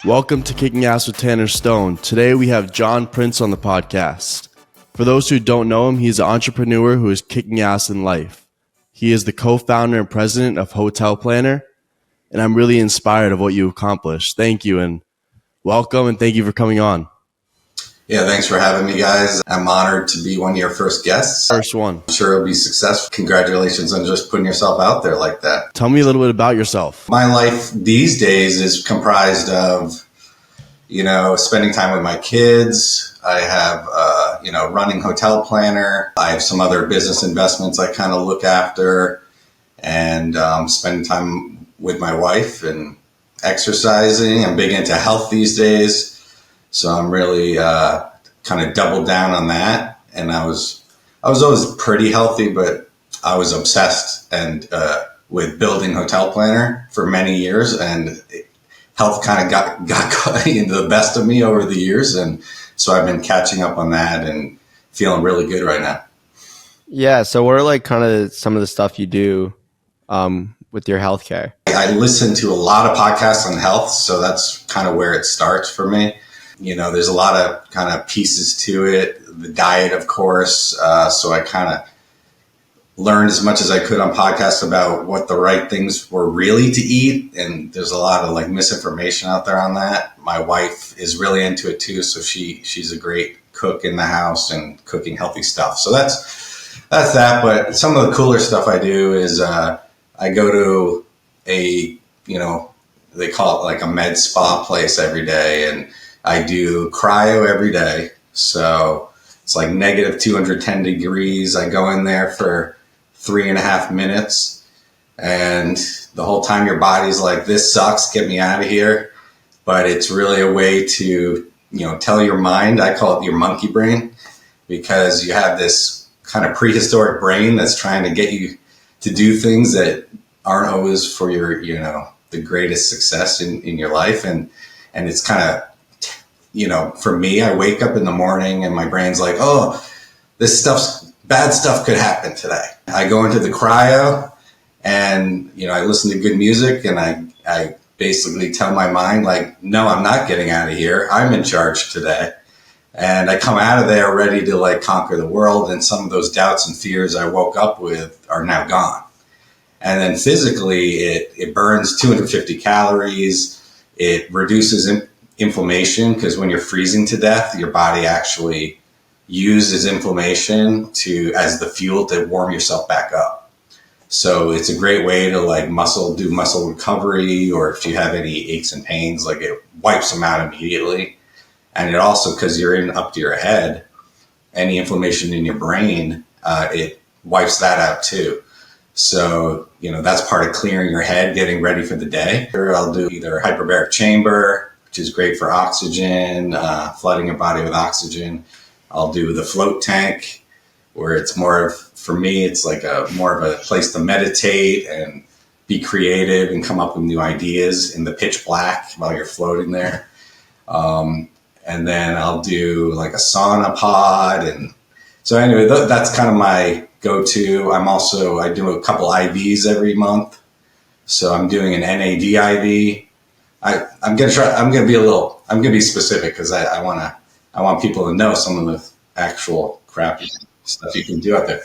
Welcome to Kicking Ass with Tanner Stone. Today we have John Prince on the podcast. For those who don't know him, he's an entrepreneur who is kicking ass in life. He is the co-founder and president of Hotel Planner, and I'm really inspired of what you accomplished. Thank you, and welcome, and thank you for coming on. Yeah, thanks for having me, guys. I'm honored to be one of your first guests. First one. I'm sure it'll be successful. Congratulations on just putting yourself out there like that. Tell me a little bit about yourself. My life these days is comprised of, spending time with my kids. I have, running Hotel Planner. I have some other business investments I kind of look after, and spending time with my wife and exercising. I'm big into health these days. So I'm really kind of doubled down on that. And I was always pretty healthy, but I was obsessed with building Hotel Planner for many years, and health kind of got into the best of me over the years. And so I've been catching up on that and feeling really good right now. Yeah. So what are like kind of some of the stuff you do with your healthcare? I listen to a lot of podcasts on health. So that's kind of where it starts for me. There's a lot of kind of pieces to it. The diet, of course. So I kind of learned as much as I could on podcasts about what the right things were really to eat. And there's a lot of like misinformation out there on that. My wife is really into it too. So she's a great cook in the house and cooking healthy stuff. So that's that. But some of the cooler stuff I do is I go to they call it like a med spa place every day, and I do cryo every day. So it's like negative 210 degrees. I go in there for 3.5 minutes, and the whole time your body's like, this sucks, get me out of here. But it's really a way to, tell your mind, I call it your monkey brain, because you have this kind of prehistoric brain that's trying to get you to do things that aren't always for your, the greatest success in your life. And it's kind of, for me, I wake up in the morning and my brain's like, oh, bad stuff could happen today. I go into the cryo and, I listen to good music, and I basically tell my mind like, no, I'm not getting out of here. I'm in charge today. And I come out of there ready to like conquer the world. And some of those doubts and fears I woke up with are now gone. And then physically it burns 250 calories. It reduces inflammation, because when you're freezing to death, your body actually uses inflammation as the fuel to warm yourself back up. So it's a great way to like do muscle recovery, or if you have any aches and pains, like it wipes them out immediately. And it also, because you're up to your head, any inflammation in your brain, it wipes that out too. So, that's part of clearing your head, getting ready for the day. I'll do either hyperbaric chamber, which is great for oxygen, flooding your body with oxygen. I'll do the float tank, where it's for me, it's like more of a place to meditate and be creative and come up with new ideas in the pitch black while you're floating there. And then I'll do like a sauna pod. And so anyway, that's kind of my go-to. I do a couple IVs every month. So I'm doing an NAD IV. I'm going to be specific, because I want people to know some of the actual crappy stuff you can do out there.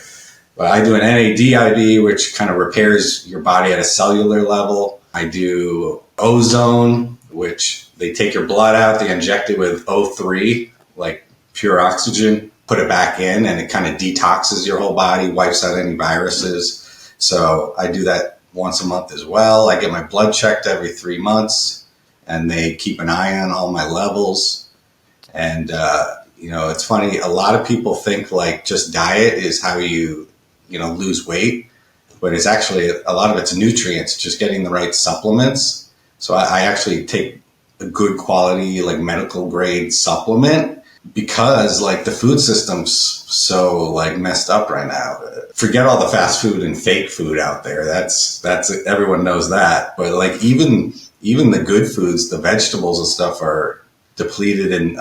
But I do an NAD IV, which kind of repairs your body at a cellular level. I do ozone, which they take your blood out, they inject it with O3, like pure oxygen, put it back in, and it kind of detoxes your whole body, wipes out any viruses. So I do that once a month as well. I get my blood checked every 3 months, and they keep an eye on all my levels. And, it's funny. A lot of people think like just diet is how you lose weight, but it's actually a lot of it's nutrients, just getting the right supplements. So I actually take a good quality, like medical grade supplement, because like the food system's so like messed up right now. Forget all the fast food and fake food out there. That's everyone knows that. But like even the good foods, the vegetables and stuff, are depleted in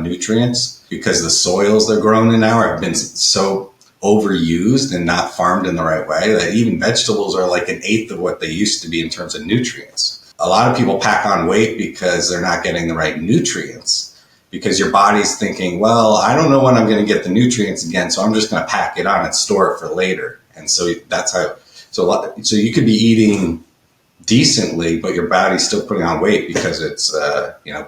nutrients, because the soils they're grown in now have been so overused and not farmed in the right way that even vegetables are like 1/8 of what they used to be in terms of nutrients. A lot of people pack on weight because they're not getting the right nutrients, because your body's thinking, well, I don't know when I'm going to get the nutrients again, so I'm just going to pack it on and store it for later. And so that's how, so you could be eating decently, but your body's still putting on weight because it's,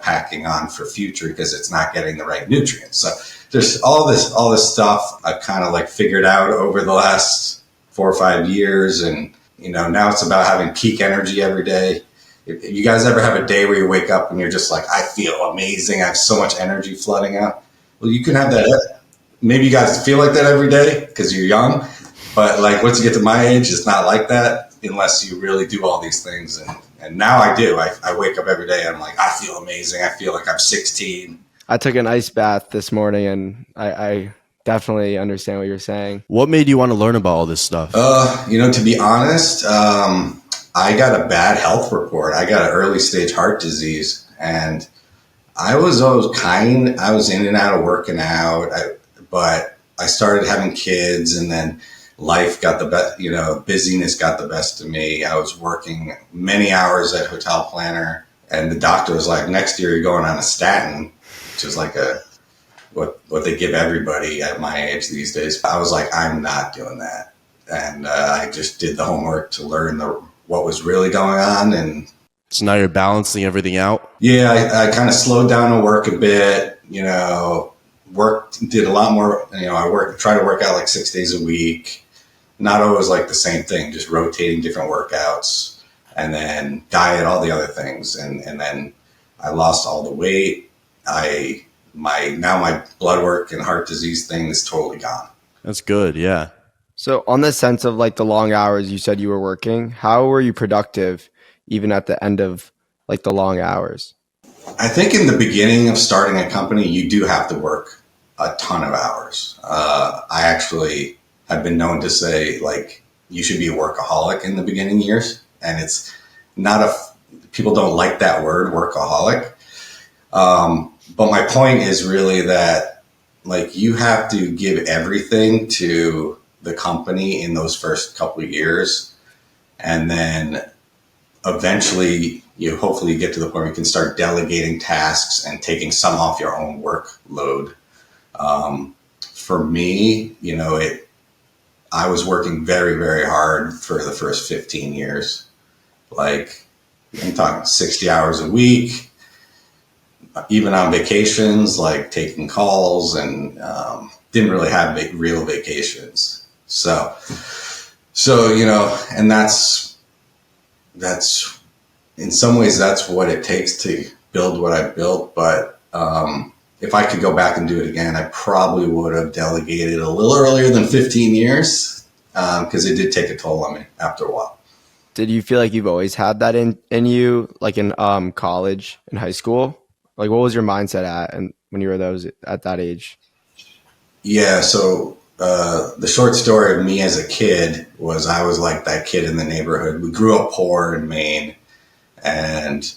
packing on for future because it's not getting the right nutrients. So there's all this stuff I've kind of like figured out over the last 4 or 5 years. And, now it's about having peak energy every day. If you guys ever have a day where you wake up and you're just like, I feel amazing, I have so much energy flooding out. Well, you can have that. Maybe you guys feel like that every day because you're young, but like once you get to my age, it's not like that unless you really do all these things. And now I do. I wake up every day and I'm like, I feel amazing. I feel like I'm 16. I took an ice bath this morning, and I definitely understand what you're saying. What made you want to learn about all this stuff? To be honest, I got a bad health report. I got an early stage heart disease, and I was in and out of working out, but I started having kids, and then life got the best, busyness got the best of me. I was working many hours at Hotel Planner, and the doctor was like, next year you're going on a statin, which is like what they give everybody at my age these days. I was like, I'm not doing that. And I just did the homework to learn what was really going on. And so now you're balancing everything out? Yeah, I kind of slowed down on work a bit, did a lot more, try to work out like 6 days a week. Not always like the same thing, just rotating different workouts, and then diet, all the other things. And then I lost all the weight. Now my blood work and heart disease thing is totally gone. That's good. Yeah. So on the sense of like the long hours you said you were working, how were you productive even at the end of like the long hours? I think in the beginning of starting a company, you do have to work a ton of hours. I actually have been known to say, like, you should be a workaholic in the beginning years. And it's not people don't like that word, workaholic. But my point is really that, like, you have to give everything to the company in those first couple of years. And then eventually hopefully get to the point where you can start delegating tasks and taking some off your own workload. For me, I was working very, very hard for the first 15 years. Like, I'm talking 60 hours a week, even on vacations, like taking calls, and didn't really have real vacations. So, and that's in some ways that's what it takes to build what I built. But if I could go back and do it again, I probably would have delegated a little earlier than 15 years because it did take a toll on me after a while. Did you feel like you've always had that in you, like in college and high school? Like, what was your mindset and when you were at that age? Yeah, so the short story of me as a kid was I was like that kid in the neighborhood. We grew up poor in Maine, and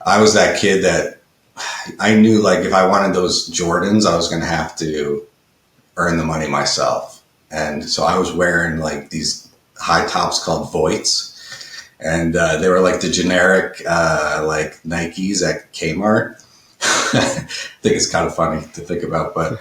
I was that kid that I knew, like, if I wanted those Jordans, I was going to have to earn the money myself. And so I was wearing like these high tops called Voits, and they were like the generic like Nikes at Kmart. I think it's kind of funny to think about, but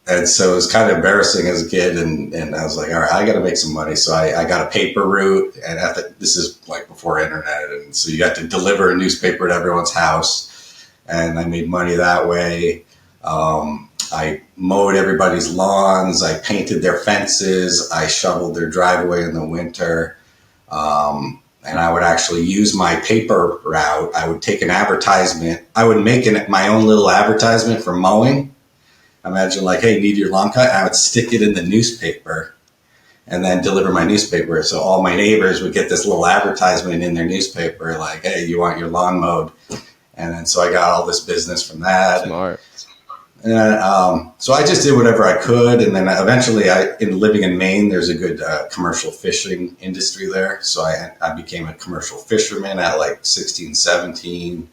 and so it was kind of embarrassing as a kid, and I was like, all right, I got to make some money. So I got a paper route, and this is like before internet, and so you got to deliver a newspaper to everyone's house, and I made money that way. I mowed everybody's lawns, I painted their fences, I shoveled their driveway in the winter. And I would actually use my paper route. I would take an advertisement. I would make my own little advertisement for mowing. Imagine, like, hey, need your lawn cut? I would stick it in the newspaper and then deliver my newspaper. So all my neighbors would get this little advertisement in their newspaper, like, hey, you want your lawn mowed? And then so I got all this business from that. Smart. And so I just did whatever I could. And then eventually, in living in Maine, there's a good commercial fishing industry there. So I became a commercial fisherman at like 16, 17,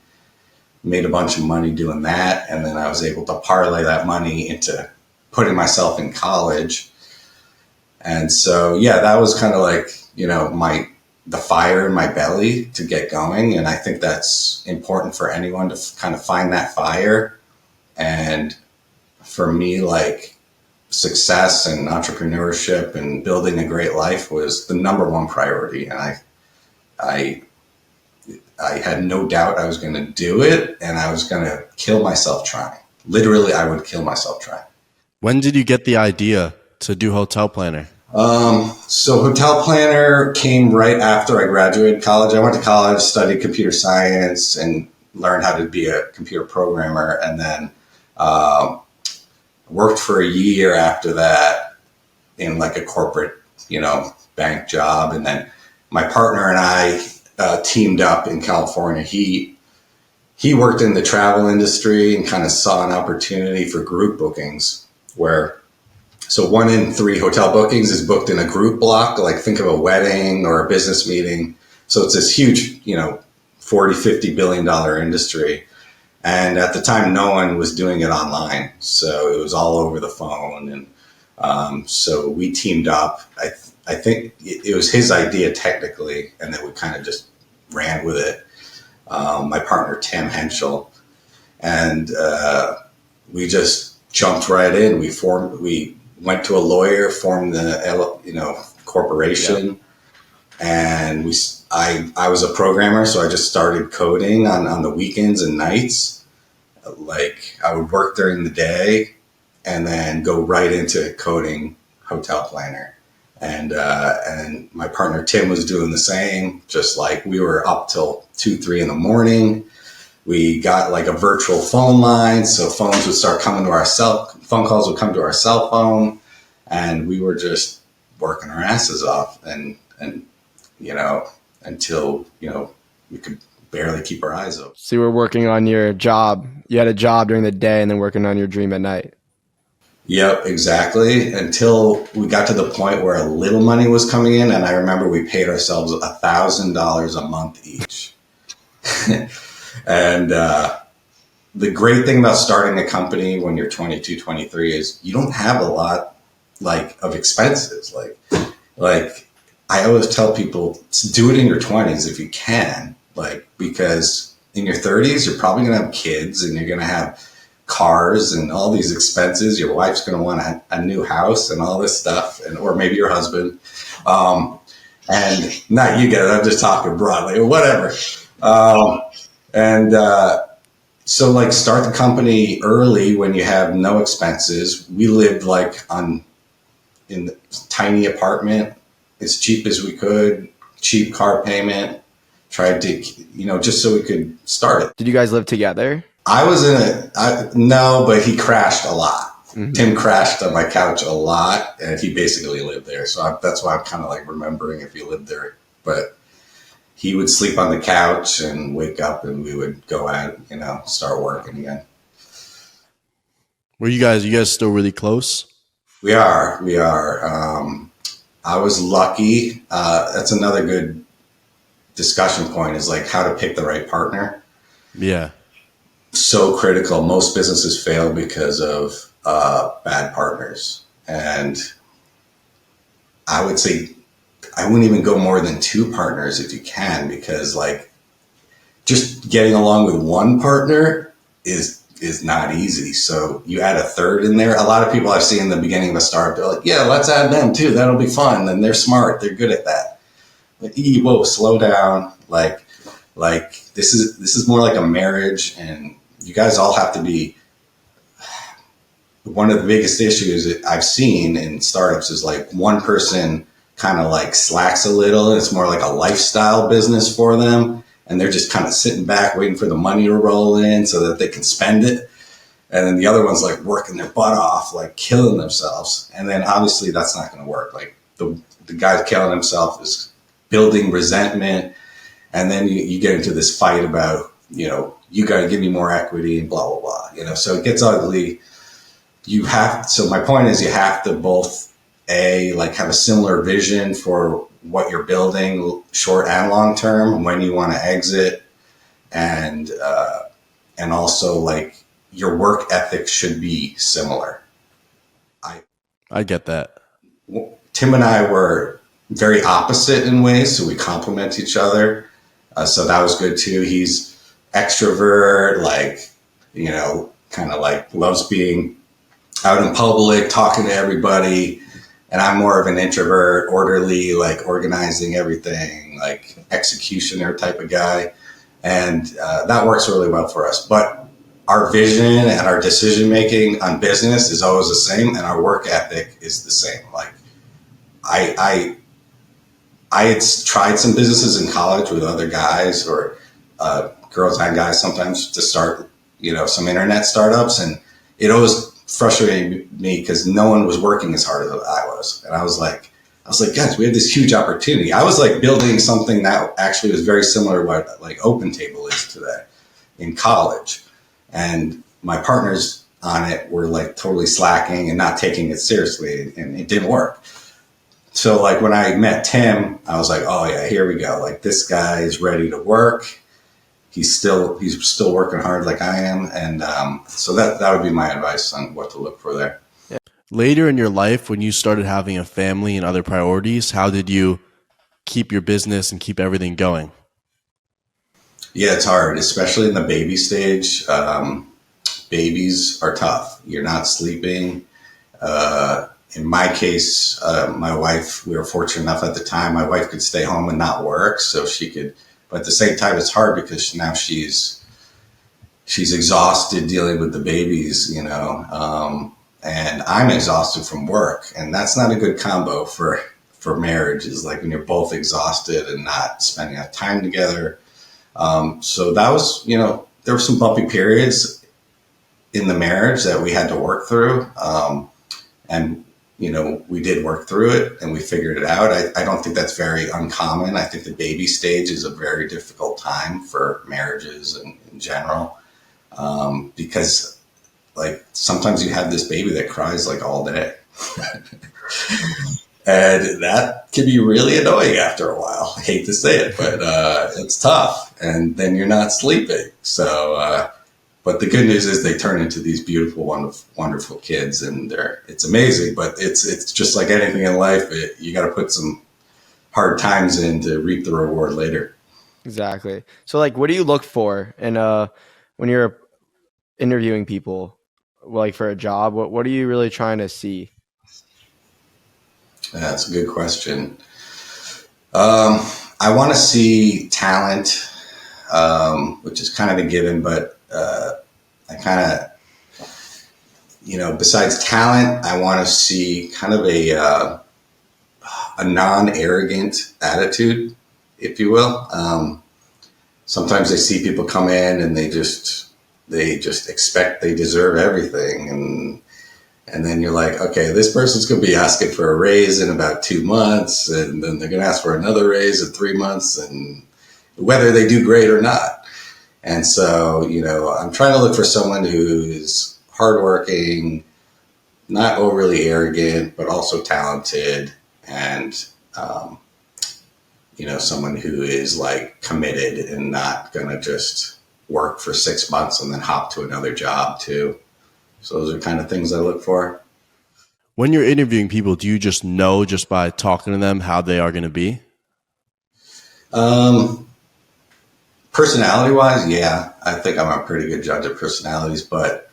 made a bunch of money doing that. And then I was able to parlay that money into putting myself in college. And so, yeah, that was kind of like, the fire in my belly to get going. And I think that's important for anyone to kind of find that fire. And for me, like, success and entrepreneurship and building a great life was the number one priority. And I, I had no doubt I was going to do it, and I was going to kill myself trying. Literally, I would kill myself trying. When did you get the idea to do Hotel Planner? So Hotel Planner came right after I graduated college. I went to college, studied computer science, and learned how to be a computer programmer, and then worked for a year after that in like a corporate, bank job. And then my partner and I teamed up in California. He worked in the travel industry and kind of saw an opportunity for group bookings so 1 in 3 hotel bookings is booked in a group block. Like, think of a wedding or a business meeting. So it's this huge, $40-50 billion industry. And at the time, no one was doing it online. So it was all over the phone. And so we teamed up. I think it was his idea technically, and then we kind of just ran with it. My partner, Tim Henschel. And we just jumped right in. We went to a lawyer, formed the corporation, and I was a programmer, so I just started coding on the weekends and nights. Like, I would work during the day and then go right into coding Hotel Planner. And my partner Tim was doing the same. Just like, we were up till 2-3 in the morning. We got like a virtual phone line, so phone calls would come to our cell phone, and we were just working our asses off, and until we could barely keep our eyes open. So you were working on your job. You had a job during the day and then working on your dream at night. Yep, exactly. Until we got to the point where a little money was coming in, and I remember we paid ourselves $1,000 a month each. And the great thing about starting a company when you're 22, 23 is you don't have a lot of expenses. Like I always tell people, do it in your 20s if you can, because in your 30s you're probably going to have kids and you're going to have cars and all these expenses. Your wife's going to want a new house and all this stuff, or maybe your husband. And not you guys, I'm just talking broadly or whatever. So start the company early when you have no expenses. We lived in a tiny apartment, as cheap as we could, cheap car payment, tried to, just so we could start it. Did you guys live together? I was no, but he crashed a lot. Mm-hmm. Tim crashed on my couch a lot, and he basically lived there. So that's why I'm kind of remembering if he lived there. But he would sleep on the couch and wake up, and we would go out, start working again. Were you guys still really close? We are. I was lucky. That's another good discussion point, is how to pick the right partner. Yeah. So critical. Most businesses fail because of bad partners. And I would say I wouldn't even go more than 2 partners if you can, because just getting along with one partner is not easy. So you add a third in there. A lot of people I've seen in the beginning of a startup, they're like, yeah, let's add them too. That'll be fun. And they're smart. They're good at that. But whoa, slow down. This is more like a marriage, and you guys all have to be. One of the biggest issues that I've seen in startups is one person kind of slacks a little, and it's more like a lifestyle business for them. And they're just kind of sitting back waiting for the money to roll in so that they can spend it. And then the other one's working their butt off, killing themselves. And then obviously that's not going to work. The guy killing himself is building resentment. And then you get into this fight about, you got to give me more equity and blah, blah, blah. So it gets ugly. So my point is, you have to both have a similar vision for what you're building, short and long term, when you want to exit, and also your work ethic should be similar. I get that. Tim and I were very opposite in ways, so we complement each other. So that was good too. He's extrovert, like, kind of like loves being out in public, talking to everybody. And I'm more of an introvert, orderly, like organizing everything, like executioner type of guy. And that works really well for us. But our vision and our decision making on business is always the same, and our work ethic is the same. Like, I had tried some businesses in college with other guys, or girls and guys sometimes, to start, some internet startups. And it always frustrated me because no one was working as hard as I was. And I was like, guys, we have this huge opportunity. I was like building something that actually was very similar to what like OpenTable is today in college. And my partners on it were like totally slacking and not taking it seriously, and it didn't work. So like when I met Tim, I was like, oh yeah, here we go. Like, this guy is ready to work. He's still working hard like I am. And so that would be my advice on what to look for there. Later in your life, when you started having a family and other priorities, how did you keep your business and keep everything going? Yeah, it's hard, especially in the baby stage. Babies are tough. You're not sleeping. In my case, my wife, we were fortunate enough at the time, my wife could stay home and not work, so she could, but at the same time, it's hard because now she's exhausted dealing with the babies, and I'm exhausted from work, and that's not a good combo for marriage, is like when you're both exhausted and not spending enough time together. So that was, there were some bumpy periods in the marriage that we had to work through. And, we did work through it and we figured it out. I don't think that's very uncommon. I think the baby stage is a very difficult time for marriages in general. Because like sometimes you have this baby that cries like all day. And that can be really annoying after a while. I hate to say it, but it's tough. And then you're not sleeping. So, but the good news is they turn into these beautiful, wonderful, wonderful kids, and it's amazing. But it's just like anything in life. You got to put some hard times in to reap the reward later. Exactly. So like, what do you look for? And when you're interviewing people, like for a job, what are you really trying to see? That's a good question. I want to see talent, which is kind of a given, but I kind of, besides talent, I want to see kind of a non-arrogant attitude, if you will. Sometimes I see people come in and they just expect they deserve everything, and then you're like, okay, this person's going to be asking for a raise in about 2 months, and then they're going to ask for another raise in 3 months, and whether they do great or not. And so, I'm trying to look for someone who's hardworking, not overly arrogant, but also talented, and, someone who is like committed and not going to just work for 6 months and then hop to another job too. So those are kind of things I look for. When you're interviewing people, do you just know just by talking to them how they are going to be? Personality wise, yeah, I think I'm a pretty good judge of personalities, but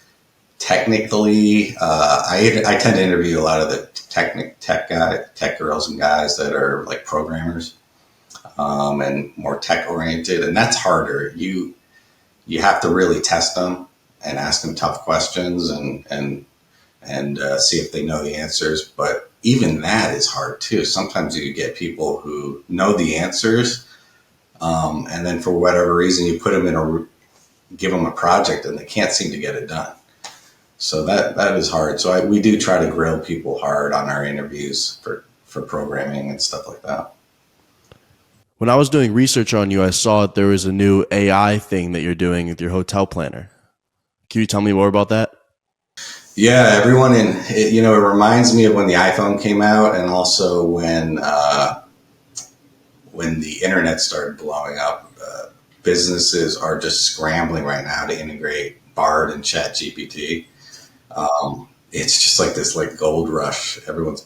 technically, I tend to interview a lot of the tech girls and guys that are like programmers, and more tech oriented. And that's harder. You have to really test them and ask them tough questions and see if they know the answers. But even that is hard too. Sometimes you get people who know the answers, and then for whatever reason you put them give them a project and they can't seem to get it done. So that is hard. So we do try to grill people hard on our interviews for programming and stuff like that. When I was doing research on you, I saw that there was a new AI thing that you're doing with your hotel planner. Can you tell me more about that? Yeah, everyone it reminds me of when the iPhone came out, and also when the internet started blowing up. Businesses are just scrambling right now to integrate Bard and ChatGPT. It's just like this like gold rush. Everyone's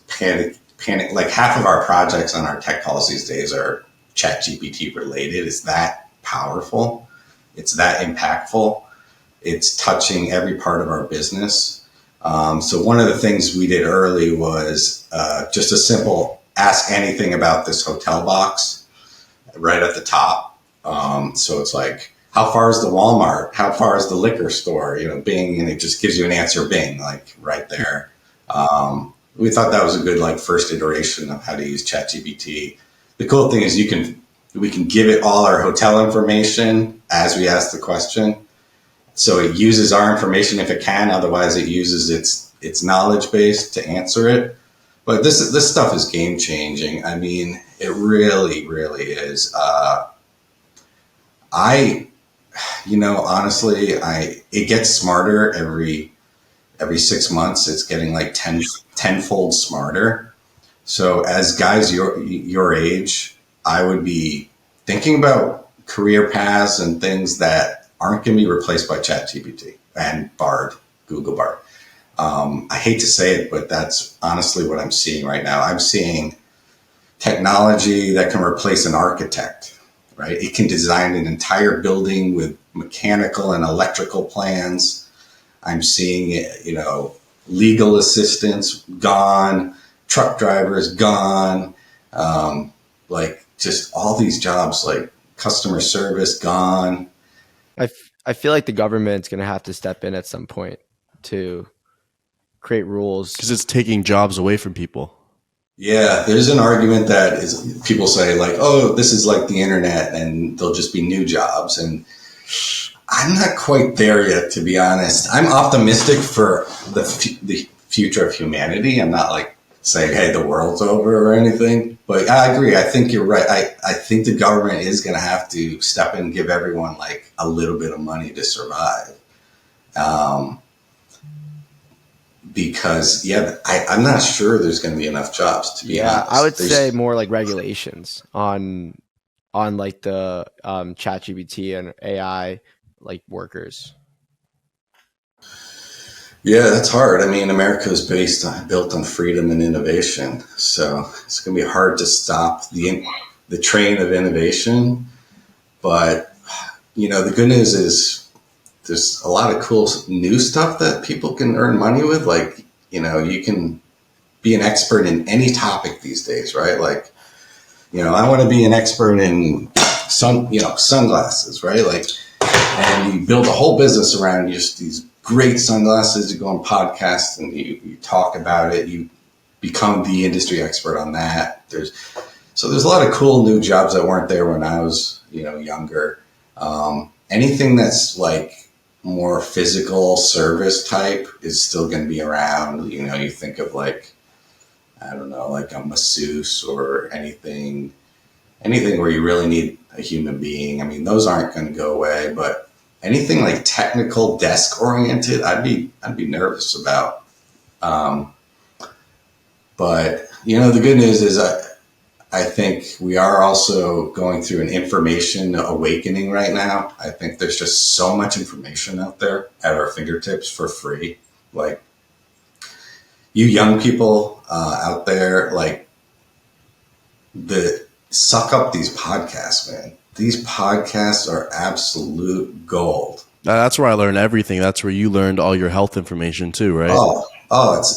panic. Like half of our projects on our tech calls these days are ChatGPT related. It's that powerful. It's that impactful. It's touching every part of our business. So one of the things we did early was just a simple ask anything about this hotel box right at the top. So it's like, how far is the Walmart? How far is the liquor store? Bing, and it just gives you an answer, Bing, like right there. We thought that was a good like first iteration of how to use ChatGPT. The cool thing is we can give it all our hotel information as we ask the question. So it uses our information if it can. Otherwise, it uses its knowledge base to answer it. But this stuff is game changing. I mean, it really, really is. Honestly, it gets smarter every 6 months. It's getting like tenfold smarter. So as guys your age, I would be thinking about career paths and things that aren't going to be replaced by ChatGPT and Bard, Google Bard. I hate to say it, but that's honestly what I'm seeing right now. I'm seeing technology that can replace an architect, right? It can design an entire building with mechanical and electrical plans. I'm seeing it, legal assistants gone, truck drivers gone, like just all these jobs, like customer service gone. I feel like the government's going to have to step in at some point to create rules. Because it's taking jobs away from people. Yeah, there's an argument that is people say like, oh, this is like the internet and there'll just be new jobs. And I'm not quite there yet, to be honest. I'm optimistic for the future of humanity. I'm not like saying, hey, the world's over or anything. But I agree. I think you're right. I think the government is going to have to step in and give everyone like a little bit of money to survive. Because, I'm not sure there's going to be enough jobs, to be honest. I would say more like regulations on like the ChatGPT and AI like workers. Yeah, that's hard. I mean, America is built on freedom and innovation, so it's going to be hard to stop the train of innovation. But the good news is there's a lot of cool new stuff that people can earn money with. Like, you can be an expert in any topic these days, right? Like, I want to be an expert in sunglasses, right? Like, and you build a whole business around just these great sunglasses. You go on podcasts and you talk about it. You become the industry expert on that. There's a lot of cool new jobs that weren't there when I was, younger. Anything that's like more physical service type is still going to be around. You think of like, I don't know, like a masseuse or anything where you really need a human being. I mean, those aren't going to go away, but anything like technical desk oriented, I'd be nervous about. But the good news is I think we are also going through an information awakening right now. I think there's just so much information out there at our fingertips for free. Like, you young people out there, like, suck up these podcasts, man. These podcasts are absolute gold. That's where I learned everything. That's where you learned all your health information too, right?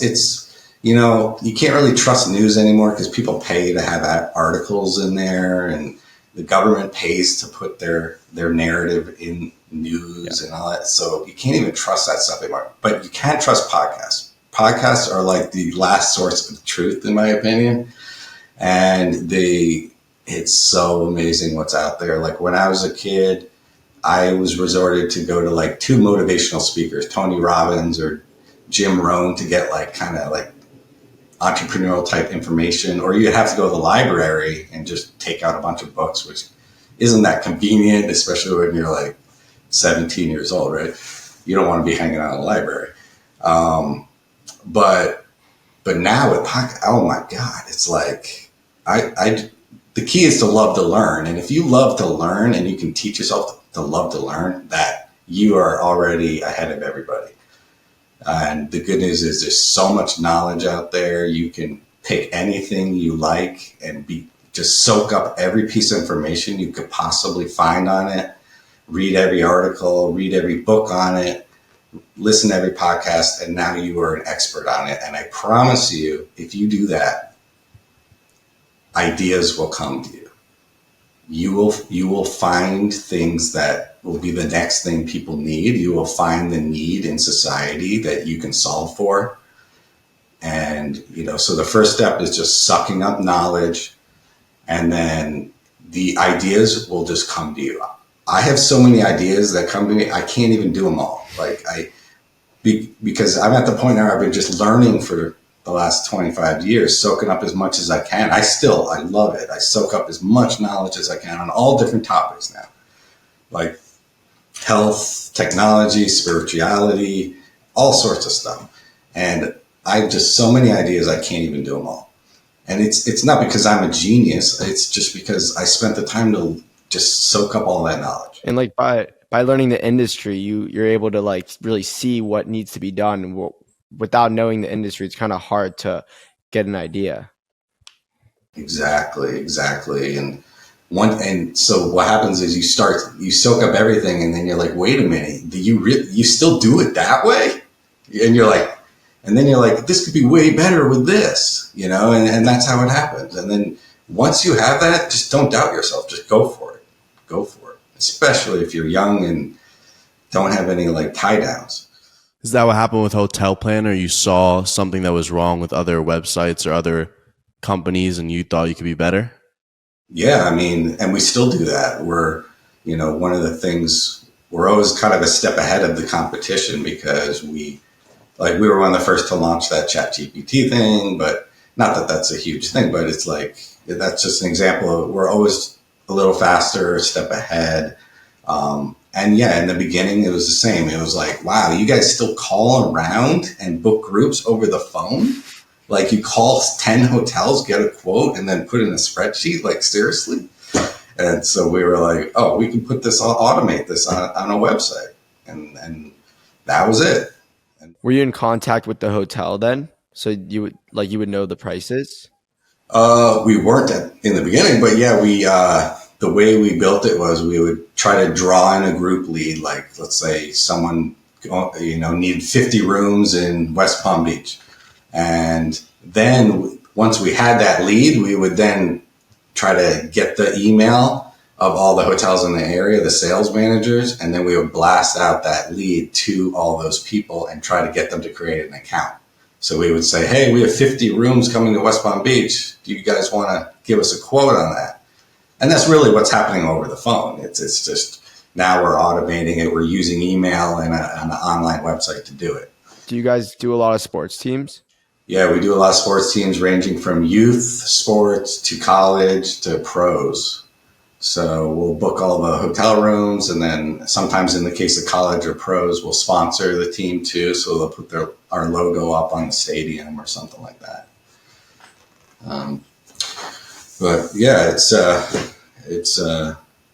It's you can't really trust news anymore because people pay to have articles in there, and the government pays to put their narrative in news and all that. So you can't even trust that stuff anymore. But you can trust podcasts. Podcasts are like the last source of truth, in my opinion. And it's so amazing what's out there. Like, when I was a kid, I was resorted to go to like 2 motivational speakers, Tony Robbins or Jim Rohn, to get like kind of like entrepreneurial type information, or you'd have to go to the library and just take out a bunch of books, which isn't that convenient, especially when you're like 17 years old, right? You don't want to be hanging out in the library. But now with podcast, oh my God, it's like, the key is to love to learn. And if you love to learn and you can teach yourself to love to learn, that you are already ahead of everybody. And the good news is there's so much knowledge out there. You can pick anything you like and just soak up every piece of information you could possibly find on it, read every article, read every book on it, listen to every podcast, and now you are an expert on it. And I promise you, if you do that, ideas will come to you. You will find things that will be the next thing people need. You will find the need in society that you can solve for. And, so the first step is just sucking up knowledge, and then the ideas will just come to you. I have so many ideas that come to me, I can't even do them all. Because I'm at the point now I've been just learning for the last 25 years, soaking up as much as I can. I love it. I soak up as much knowledge as I can on all different topics now, like health, technology, spirituality, all sorts of stuff. And I have just so many ideas, I can't even do them all. And it's not because I'm a genius. It's just because I spent the time to just soak up all that knowledge. And like by learning the industry, you're able to like really see what needs to be done. Without knowing the industry, it's kind of hard to get an idea. Exactly. And so what happens is you soak up everything, and then you're like, wait a minute, do you still do it that way? And then you're like, this could be way better with this, and that's how it happens. And then once you have that, just don't doubt yourself. Just go for it. Especially if you're young and don't have any like tie downs. Is that what happened with Hotel Planner? You saw something that was wrong with other websites or other companies and you thought you could be better? Yeah, I mean, and we still do that. One of the things, we're always kind of a step ahead of the competition because we were one of the first to launch that ChatGPT thing, but not that that's a huge thing, but it's like, that's just an example of we're always a little faster, a step ahead. And yeah, in the beginning, it was the same. It was like, wow, you guys still call around and book groups over the phone? Like you call 10 hotels, get a quote, and then put it in a spreadsheet? Like seriously? And so we were like, oh, we can automate this on a website. And that was it. Were you in contact with the hotel then? So you would know the prices? We weren't in the beginning, but yeah, the way we built it was we would try to draw in a group lead. Like, let's say someone, needed 50 rooms in West Palm Beach. And then once we had that lead, we would then try to get the email of all the hotels in the area, the sales managers, and then we would blast out that lead to all those people and try to get them to create an account. So we would say, hey, we have 50 rooms coming to West Palm Beach. Do you guys want to give us a quote on that? And that's really what's happening over the phone. It's just now we're automating it. We're using email and an online website to do it. Do you guys do a lot of sports teams? Yeah, we do a lot of sports teams ranging from youth sports to college to pros. So we'll book all the hotel rooms, and then sometimes in the case of college or pros, we'll sponsor the team too. So they'll put our logo up on the stadium or something like that. But yeah, it's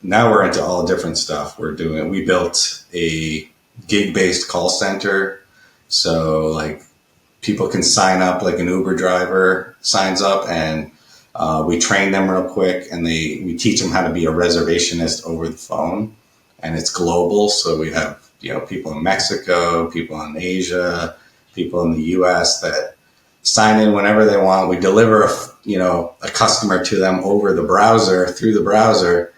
now we're into all different stuff. We built a gig-based call center. So like people can sign up, like an Uber driver signs up, and we train them real quick, and we teach them how to be a reservationist over the phone, and it's global. So we have people in Mexico, people in Asia, people in the U.S. that sign in whenever they want. We deliver a customer to them through the browser,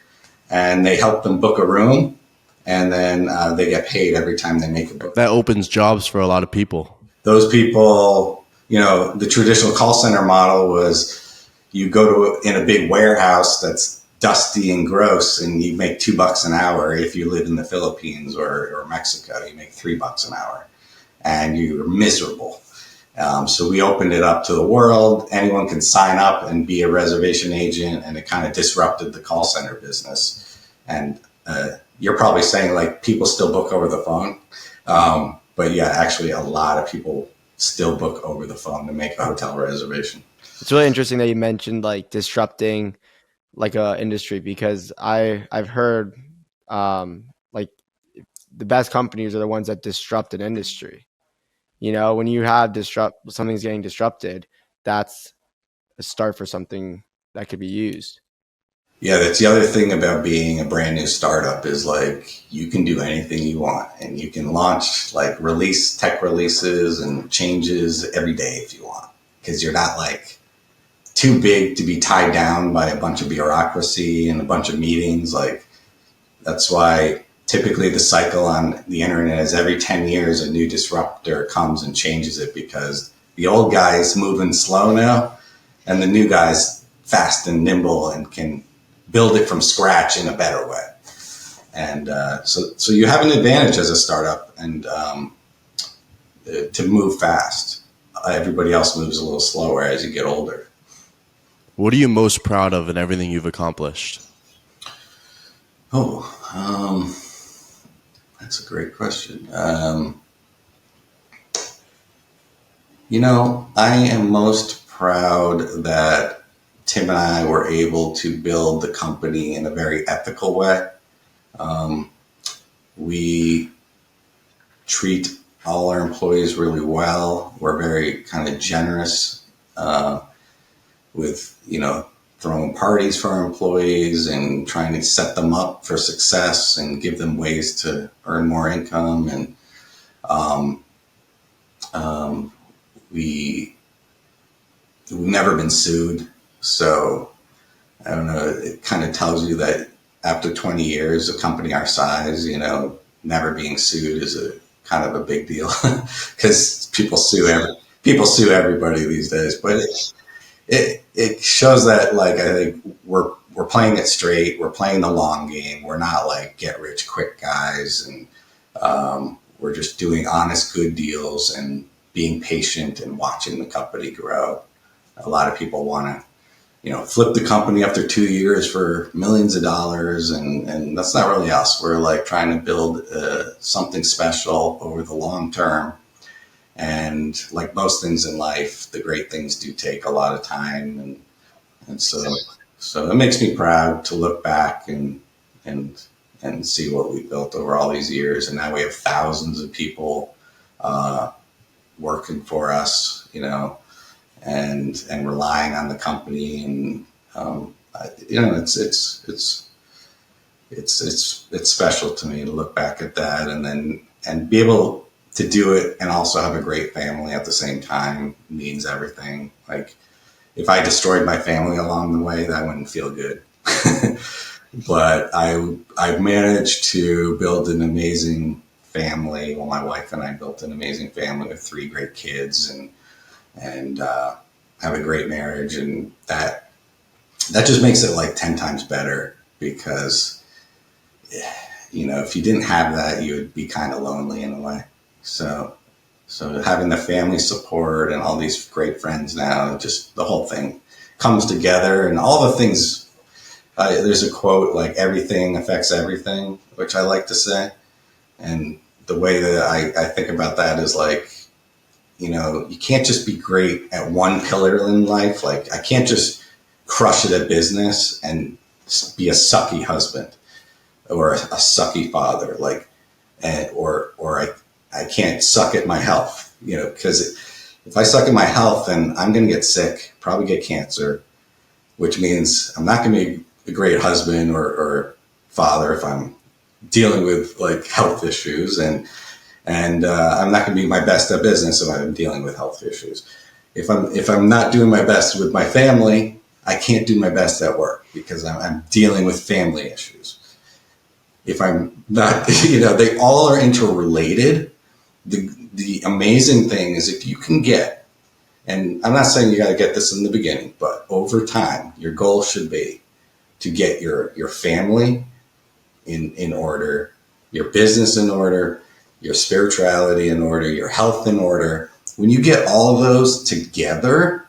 and they help them book a room, and then they get paid every time they make a book. That opens jobs for a lot of people. Those people, the traditional call center model was you go in a big warehouse that's dusty and gross, and you make $2 an hour. If you live in the Philippines or Mexico, you make $3 an hour, and you're miserable. So we opened it up to the world. Anyone can sign up and be a reservation agent, and it kind of disrupted the call center business. And you're probably saying like people still book over the phone. But yeah, actually a lot of people still book over the phone to make a hotel reservation. It's really interesting that you mentioned like disrupting like a industry, because I've heard like the best companies are the ones that disrupt an industry. When you have something's getting disrupted, that's a start for something that could be used. Yeah, that's the other thing about being a brand new startup is like you can do anything you want and you can launch like release tech releases and changes every day if you want, because you're not like too big to be tied down by a bunch of bureaucracy and a bunch of meetings. Like that's why typically the cycle on the internet is every 10 years a new disruptor comes and changes it, because the old guy's moving slow now and the new guy's fast and nimble and can build it from scratch in a better way. And so you have an advantage as a startup and to move fast. Everybody else moves a little slower as you get older. What are you most proud of in everything you've accomplished? That's a great question. I am most proud that Tim and I were able to build the company in a very ethical way. We treat all our employees really well. We're very kind of generous with, throwing parties for our employees and trying to set them up for success and give them ways to earn more income. And we've never been sued. So I don't know, it kind of tells you that after 20 years, a company our size, never being sued is a kind of a big deal because people sue everybody these days. But it shows that, like, I think we're playing it straight. We're playing the long game. We're not like get rich quick guys, and we're just doing honest, good deals and being patient and watching the company grow. A lot of people want to, flip the company after 2 years for millions of dollars. And that's not really us. We're like trying to build something special over the long term. And like most things in life, the great things do take a lot of time. And so it makes me proud to look back and see what we built over all these years. And now we have thousands of people working for us, and relying on the company, and it's special to me to look back at that and be able to do it and also have a great family at the same time means everything. Like if I destroyed my family along the way, that wouldn't feel good. But I've managed to build an amazing family. Well, my wife and I built an amazing family with 3 great kids and have a great marriage, and that just makes it like 10 times better, because if you didn't have that, you would be kind of lonely in a way. So having the family support and all these great friends now, just the whole thing comes together, and all the things. There's a quote like everything affects everything, which I like to say, and the way that I think about that is like, you can't just be great at one pillar in life. Like I can't just crush it at business and be a sucky husband or a sucky father, or I can't suck at my health, because if I suck at my health, then I'm going to get sick, probably get cancer, which means I'm not going to be a great husband or father if I'm dealing with like health issues, and I'm not going to be my best at business if I'm dealing with health issues. If I'm not doing my best with my family, I can't do my best at work because I'm dealing with family issues. If I'm not, they all are interrelated. The amazing thing is if you can get, and I'm not saying you got to get this in the beginning, but over time, your goal should be to get your family in order, your business in order, your spirituality in order, your health in order. When you get all of those together,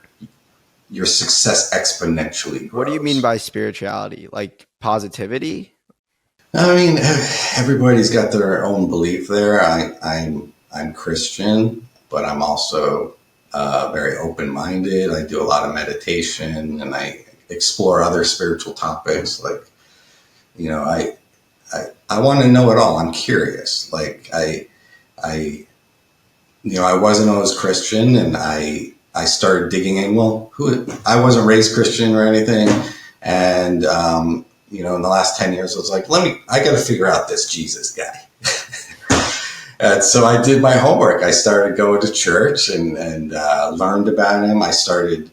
your success exponentially grows. What do you mean by spirituality? Like positivity? I mean, everybody's got their own belief there. I'm Christian, but I'm also very open-minded. I do a lot of meditation and I explore other spiritual topics. Like, I want to know it all. I'm curious. Like I wasn't always Christian, and I I started digging in. Well, I wasn't raised Christian or anything. And, in the last 10 years, I was like, I got to figure out this Jesus guy. And so I did my homework. I started going to church and learned about him. I started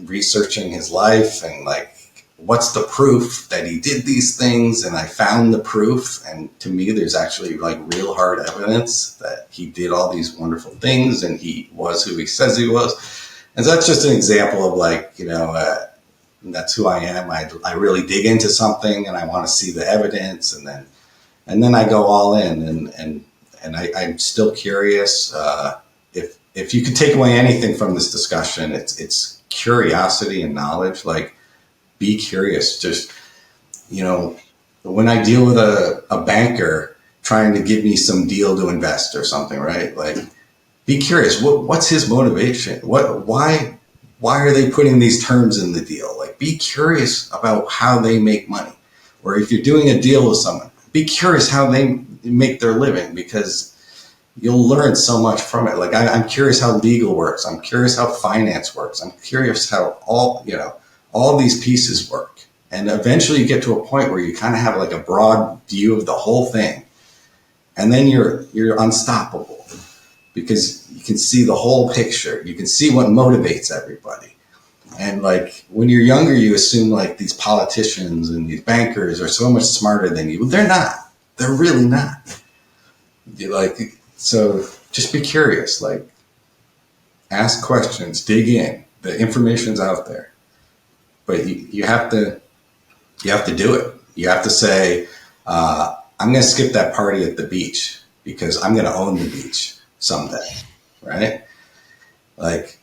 researching his life and like, what's the proof that he did these things? And I found the proof. And to me, there's actually like real hard evidence that he did all these wonderful things and he was who he says he was. And so that's just an example of like, that's who I am. I really dig into something and I want to see the evidence, and then I go all in, and I'm still curious. If you could take away anything from this discussion, it's curiosity and knowledge. Like, be curious. Just, when I deal with a banker trying to give me some deal to invest or something, right? Like, be curious. What's his motivation? Why are they putting these terms in the deal? Like, be curious about how they make money. Or if you're doing a deal with someone, be curious how they make their living, because you'll learn so much from it. Like, I'm curious how legal works. I'm curious how finance works. I'm curious how all these pieces work. And eventually you get to a point where you kind of have like a broad view of the whole thing. And then you're unstoppable, because you can see the whole picture. You can see what motivates everybody. And like, when you're younger, you assume like these politicians and these bankers are so much smarter than you. They're not. They're really not. So just be curious, like, ask questions, dig in. The information's out there, but you have to do it. You have to say, I'm going to skip that party at the beach because I'm going to own the beach someday. Right? Like,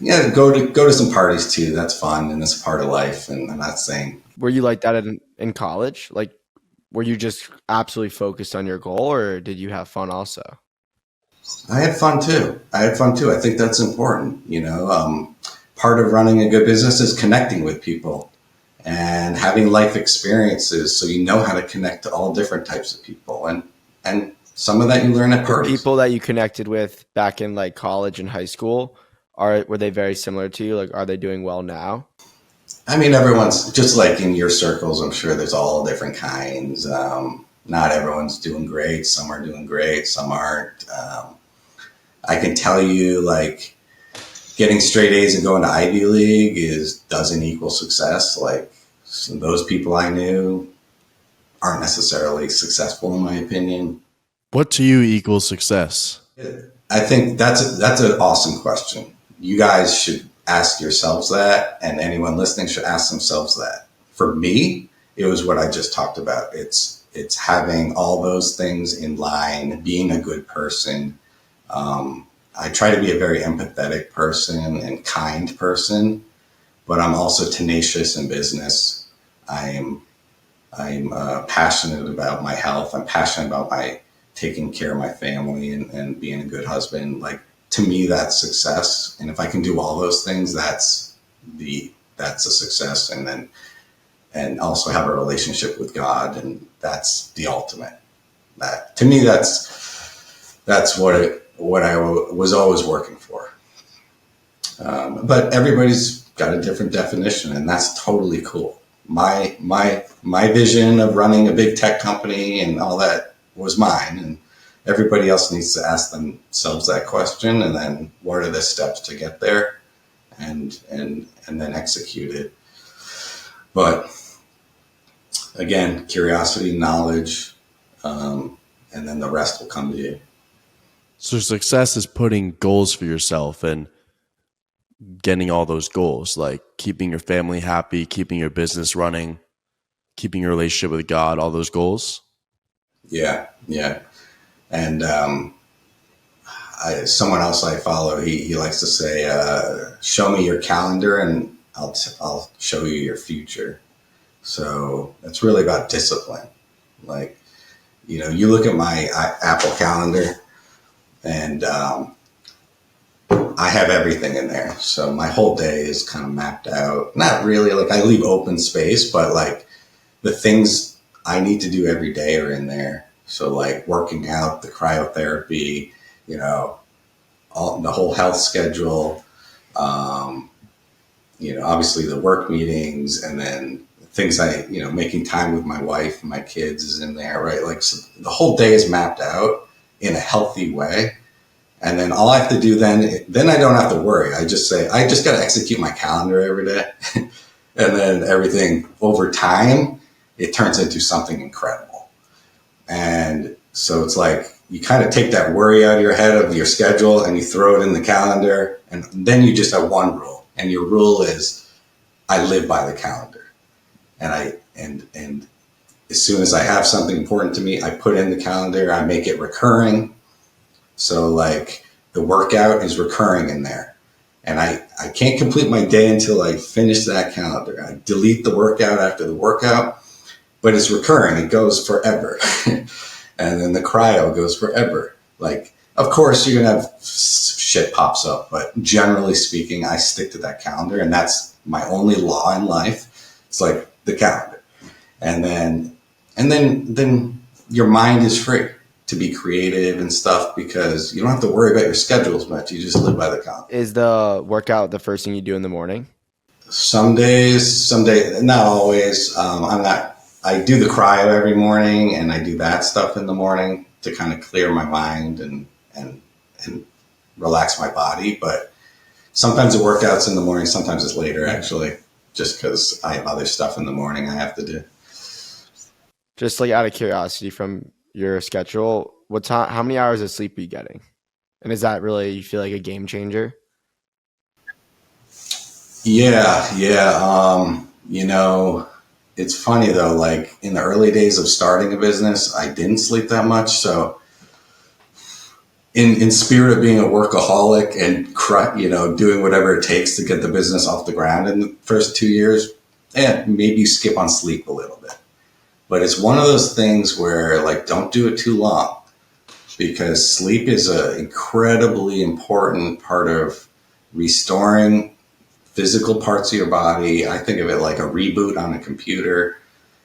yeah, go to some parties too. That's fun. And it's part of life. And I'm not saying. Were you like that in college? Like, were you just absolutely focused on your goal, or did you have fun also? I had fun too. I think that's important. Part of running a good business is connecting with people and having life experiences, so you know how to connect to all different types of people. And some of that you learn at parties. The people that you connected with back in like college and high school, were they very similar to you? Like, are they doing well now? I mean, everyone's just like in your circles. I'm sure there's all different kinds. Not everyone's doing great. Some are doing great. Some aren't. I can tell you, like, getting straight A's and going to Ivy League doesn't equal success. Like, those people I knew aren't necessarily successful, in my opinion. What to you equals success? I think that's an awesome question. You guys should ask yourselves that, and anyone listening should ask themselves that. For me, it was what I just talked about. It's having all those things in line, being a good person. I try to be a very empathetic person and kind person, but I'm also tenacious in business. I'm passionate about my health. I'm passionate about taking care of my family and being a good husband. Like, to me, that's success. And if I can do all those things, that's a success. And also have a relationship with God, and that's the ultimate. That, to me, that's what I was always working for. But everybody's got a different definition, and that's totally cool. My vision of running a big tech company and all that was mine, and everybody else needs to ask themselves that question, and then what are the steps to get there, and then execute it. But again, curiosity, knowledge, and then the rest will come to you. So success is putting goals for yourself and getting all those goals, like keeping your family happy, keeping your business running, keeping your relationship with God, all those goals. Yeah. And someone else I follow, he likes to say, show me your calendar and I'll show you your future. So it's really about discipline. Like, you look at my Apple calendar, and I have everything in there. So my whole day is kind of mapped out. Not really, like, I leave open space, but like the things I need to do every day are in there. So like working out, the cryotherapy, the whole health schedule, Um, obviously the work meetings, and then things making time with my wife and my kids is in there, right? Like, so the whole day is mapped out in a healthy way. And then all I have to do then I don't have to worry. I just say, I just got to execute my calendar every day. And then everything over time, it turns into something incredible. And so it's like, you kind of take that worry out of your head of your schedule and you throw it in the calendar. And then you just have one rule. And your rule is, I live by the calendar. And as soon as I have something important to me, I put in the calendar, I make it recurring. So like the workout is recurring in there. And I can't complete my day until I finish that calendar. I delete the workout after the workout, but it's recurring. It goes forever. And then the cryo goes forever. Like, of course, you're going to have shit pops up, but generally speaking, I stick to that calendar, and that's my only law in life. It's like the calendar. And then your mind is free to be creative and stuff, because you don't have to worry about your schedule as much. You just live by the calendar. Is the workout the first thing you do in the morning? Some days, not always. I do the cryo every morning, and I do that stuff in the morning to kind of clear my mind and relax my body. But sometimes the workout's in the morning, sometimes it's later, actually, just because I have other stuff in the morning I have to do. Just like out of curiosity, from your schedule, what time? How many hours of sleep are you getting? And is that really, you feel like, a game changer? Yeah. It's funny though, like in the early days of starting a business, I didn't sleep that much. So in spirit of being a workaholic and doing whatever it takes to get the business off the ground in the first 2 years, maybe skip on sleep a little bit. But it's one of those things where, like, don't do it too long, because sleep is an incredibly important part of restoring physical parts of your body. I think of it like a reboot on a computer.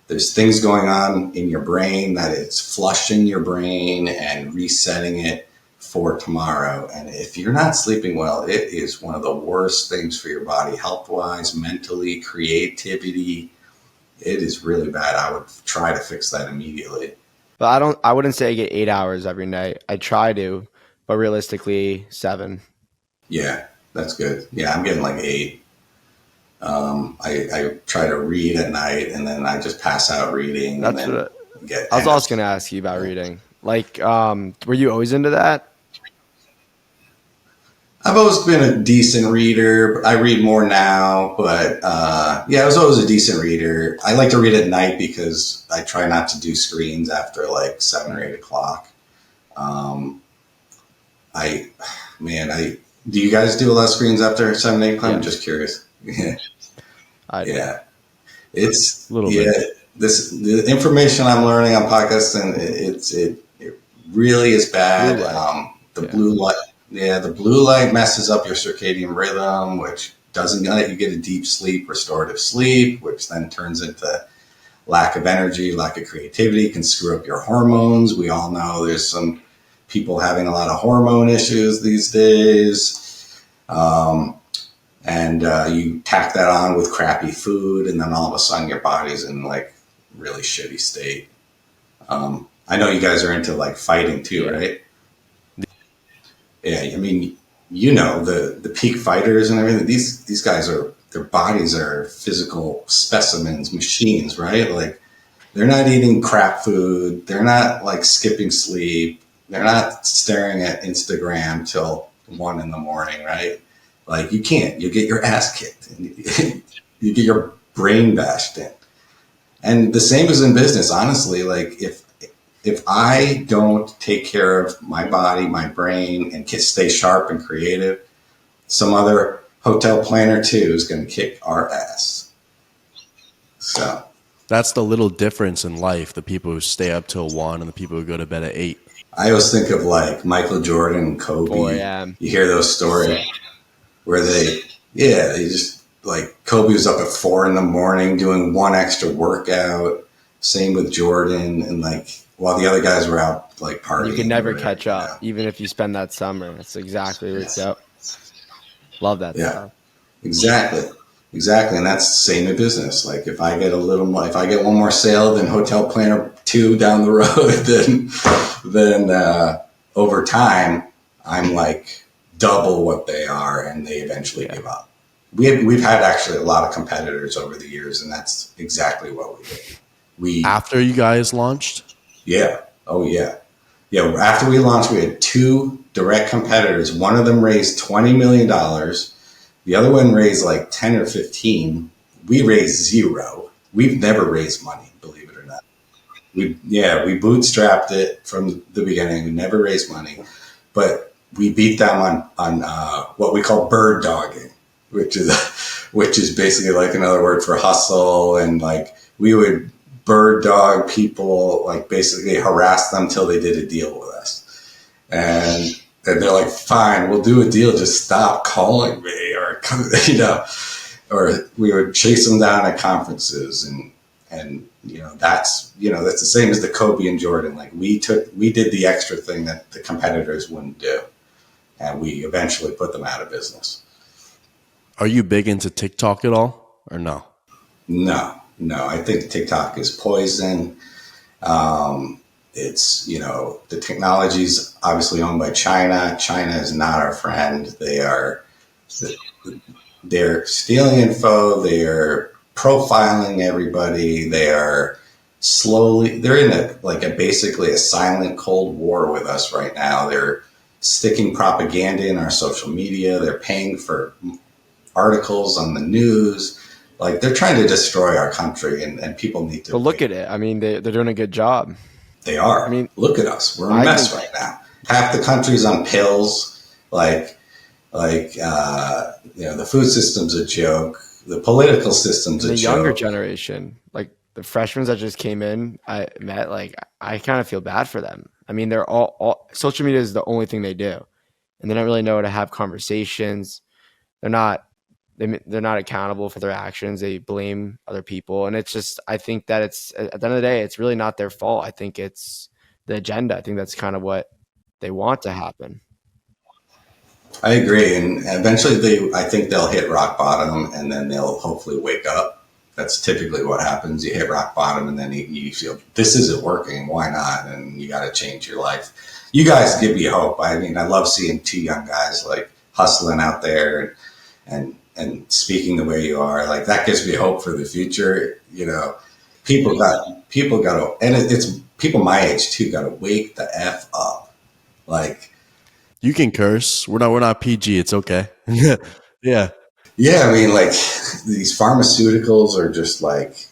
There's things going on in your brain that it's flushing your brain and resetting it for tomorrow. And if you're not sleeping well, it is one of the worst things for your body, health-wise, mentally, creativity. It is really bad. I would try to fix that immediately. But I wouldn't say I get 8 hours every night. I try to, but realistically 7. Yeah, that's good. Yeah, I'm getting like 8. I try to read at night, and then I just pass out reading. That's and then what I was also going to ask you about reading. Like, were you always into that? I've always been a decent reader. I read more now, but I was always a decent reader. I like to read at night because I try not to do screens after like 7 or 8 o'clock. Do you guys do a lot of screens after 7, 8 o'clock? Yeah. I'm just curious. Yeah. It's a little bit. The information I'm learning on podcasting, it really is bad. Blue light. The blue light messes up your circadian rhythm, which doesn't let you get a deep sleep, restorative sleep, which then turns into lack of energy, lack of creativity, can screw up your hormones. We all know there's some people having a lot of hormone issues these days. And you tack that on with crappy food, and then all of a sudden your body's in like really shitty state. I know you guys are into like fighting too, right? Yeah, I mean, the peak fighters and everything. These guys their bodies are physical specimens, machines, right? Like, they're not eating crap food. They're not like skipping sleep. They're not staring at Instagram till 1 a.m, right? Like, you can't. You get your ass kicked, and you get your brain bashed in. And the same is in business, honestly. Like, if I don't take care of my body, my brain, and stay sharp and creative, some other hotel planner too is going to kick our ass. So that's the little difference in life: the people who stay up till 1 and the people who go to bed at 8. I always think of like Michael Jordan and Kobe. You hear those stories where they just, like, Kobe was up at 4 a.m. doing one extra workout. Same with Jordan, and like, while the other guys were out like partying. You can never catch up, even if you spend that summer. That's exactly what it's up. Love that Yeah, stuff. exactly. Exactly. And that's the same in business. Like if I get a little more, if I get one more sale than Hotel Planner 2 down the road, then over time, I'm like double what they are and they eventually Yeah. give up. We've had actually a lot of competitors over the years, and that's exactly what we did. We, After you guys launched? yeah. Oh, yeah. Yeah. After we launched, we had two direct competitors. One of them raised $20 million. The other one raised like 10 or 15. We raised zero. We've never raised money, believe it or not. We bootstrapped it from the beginning. We never raised money, but we beat them on what we call bird dogging, which is which is basically like another word for hustle. And like we would bird dog people, like basically harass them till they did a deal with us. And they're like, fine, we'll do a deal. Just stop calling me, or or we would chase them down at conferences, and that's the same as the Kobe and Jordan. Like we did the extra thing that the competitors wouldn't do, and we eventually put them out of business. Are you big into TikTok at all or no? No, no, I think TikTok is poison. It's the technology's obviously owned by China. China is not our friend. They're stealing info. They're profiling everybody. They're in a basically a silent cold war with us right now. They're sticking propaganda in our social media. They're paying for articles on the news. Like they're trying to destroy our country, and people need to But look wake. at it. I mean, they're doing a good job. They I are. mean, Look at us. We're a I mess think, right now. Half the country's on pills. The food system's a joke. The political system's and a the younger joke. generation, like the freshmen that just came in, I met, like, I kind of feel bad for them. I mean, they're all social media is the only thing they do, and they don't really know how to have conversations. They're not they're not accountable for their actions. They blame other people, and it's just, I think that it's, at the end of the day, it's really not their fault. I think it's the agenda. I think that's kind of what they want to happen. I agree, and eventually I think they'll hit rock bottom, and then they'll hopefully wake up. That's typically what happens. You hit rock bottom, and then you feel this isn't working. Why not? And you got to change your life. You guys give me hope. I mean, I love seeing two young guys like hustling out there and speaking the way you are. Like that gives me hope for the future. People got to, and it's people my age too. Got to wake the f up. Like You can curse. We're not PG. It's okay. Yeah. yeah, I mean, like these pharmaceuticals are just like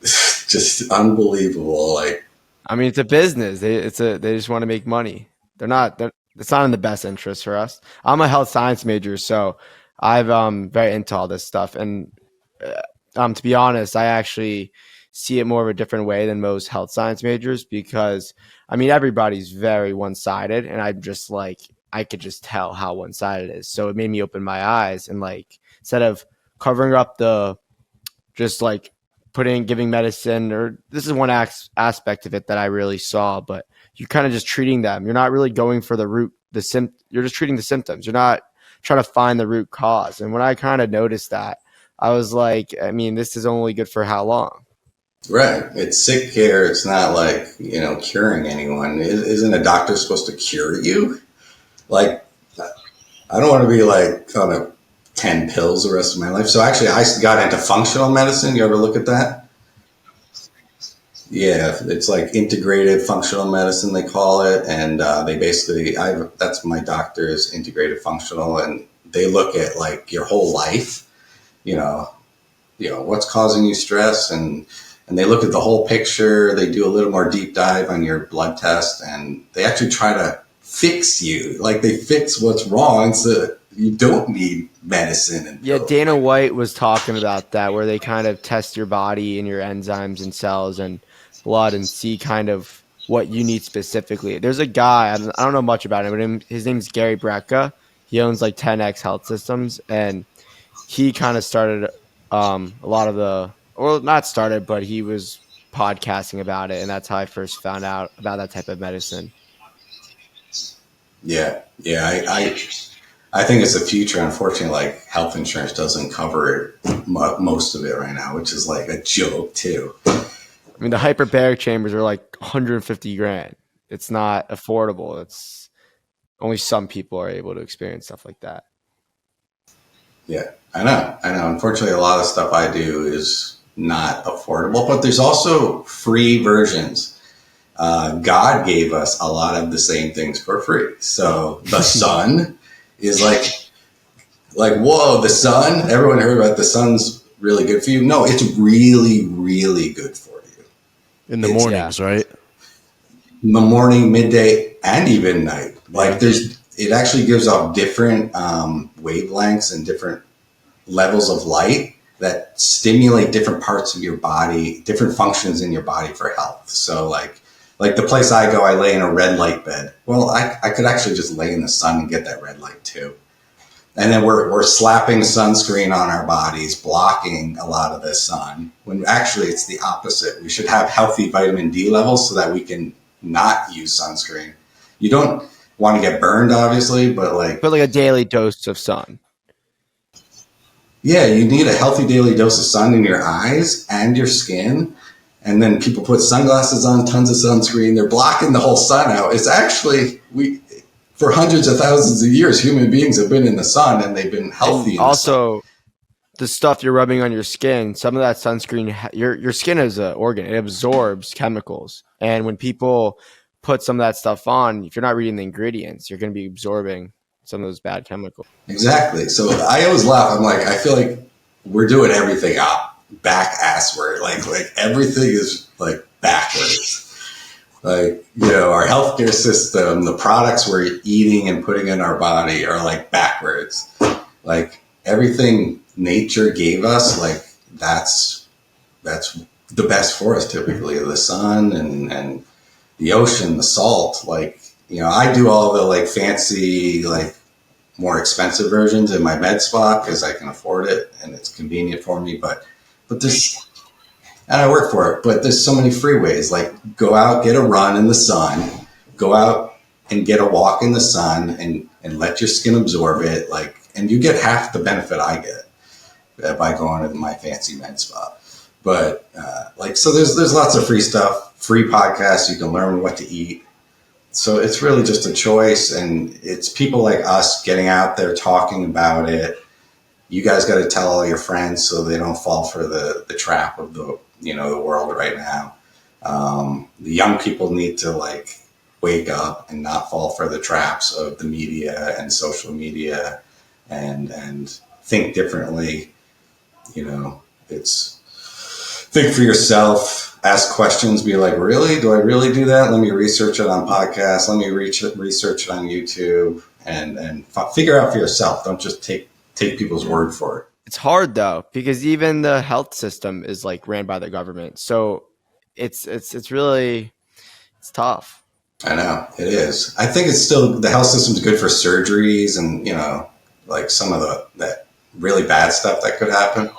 just unbelievable. Like, I mean, it's a business. They just want to make money. It's not in the best interest for us. I'm a health science major, so I've very into all this stuff. And to be honest, I actually see it more of a different way than most health science majors, because I mean everybody's very one sided, and I'm just like, I could just tell how one sided it is. So it made me open my eyes, and like, instead of covering up the, just like giving medicine, or this is one aspect of it that I really saw, but you kind of just treating them. You're not really going for the root, you're just treating the symptoms. You're not trying to find the root cause. And when I kind of noticed that, I was like, I mean, this is only good for how long? right? It's sick care. It's not like curing anyone. Isn't a doctor supposed to cure you? Like, I don't want to be like on a 10 pills the rest of my life. So actually, I got into functional medicine. You ever look at that? Yeah, it's like integrated functional medicine, they call it, and they basically, that's my doctor is integrated functional, and they look at like your whole life, you know, what's causing you stress, and they look at the whole picture. They do a little more deep dive on your blood test, and they actually try to fix you, like they fix what's wrong, so you don't need medicine and Yeah, pills. Dana White was talking about that, where they kind of test your body and your enzymes and cells and blood and see kind of what you need specifically. There's a guy, I don't know much about him, but his name's Gary Brecka. He owns like 10X Health Systems, and he kind of started a lot of the, well, not started, but he was podcasting about it, and that's how I first found out about that type of medicine. Yeah, yeah, I think it's the future. Unfortunately, like health insurance doesn't cover most of it right now, which is like a joke too. I mean, the hyperbaric chambers are like 150 grand. It's not affordable. It's only some people are able to experience stuff like that. Yeah, I know. Unfortunately, a lot of stuff I do is not affordable, but there's also free versions. God gave us a lot of the same things for free. So the sun is like, whoa, the sun. Everyone heard about the sun's really good for you. No, it's really, really good for you. In the mornings, right? In the morning, midday, and even night. Like it actually gives off different wavelengths and different levels of light that stimulate different parts of your body, different functions in your body for health. So like the place I go, I lay in a red light bed. Well, I could actually just lay in the sun and get that red light too. And then we're slapping sunscreen on our bodies, blocking a lot of the sun, when actually it's the opposite. We should have healthy vitamin D levels so that we can not use sunscreen. You don't want to get burned, obviously, but like a daily dose of sun. Yeah, you need a healthy daily dose of sun in your eyes and your skin. And then people put sunglasses on, tons of sunscreen. They're blocking the whole sun out. It's actually, for hundreds of thousands of years, human beings have been in the sun and they've been healthy. Also, the stuff you're rubbing on your skin, some of that sunscreen, your skin is an organ. It absorbs chemicals. And when people put some of that stuff on, if you're not reading the ingredients, you're going to be absorbing some of those bad chemicals. Exactly. So I always laugh. I'm like, I feel like we're doing everything up, back assward. Like everything is like backwards. Like, our healthcare system, the products we're eating and putting in our body are like backwards. Like everything nature gave us, like that's the best for us typically. The sun and the ocean, the salt. Like, I do all the like fancy, like more expensive versions in my med spa because I can afford it and it's convenient for me. But there's, and I work for it, but there's so many free ways. Like go out, get a run in the sun, go out and get a walk in the sun and let your skin absorb it. Like, and you get half the benefit I get by going to my fancy med spa. But so there's lots of free stuff, free podcasts. You can learn what to eat. So it's really just a choice, and it's people like us getting out there talking about it. You guys got to tell all your friends so they don't fall for the trap of the world right now. The young people need to like wake up and not fall for the traps of the media and social media, and think differently. It's think for yourself. Ask questions, be like, really? Do I really do that? Let me research it on podcasts. Let me research it on YouTube and figure out for yourself. Don't just take people's word for it. It's hard though, because even the health system is like ran by the government. So it's really tough. I know it is. I think it's still, the health system's good for surgeries and, like some of that really bad stuff that could happen.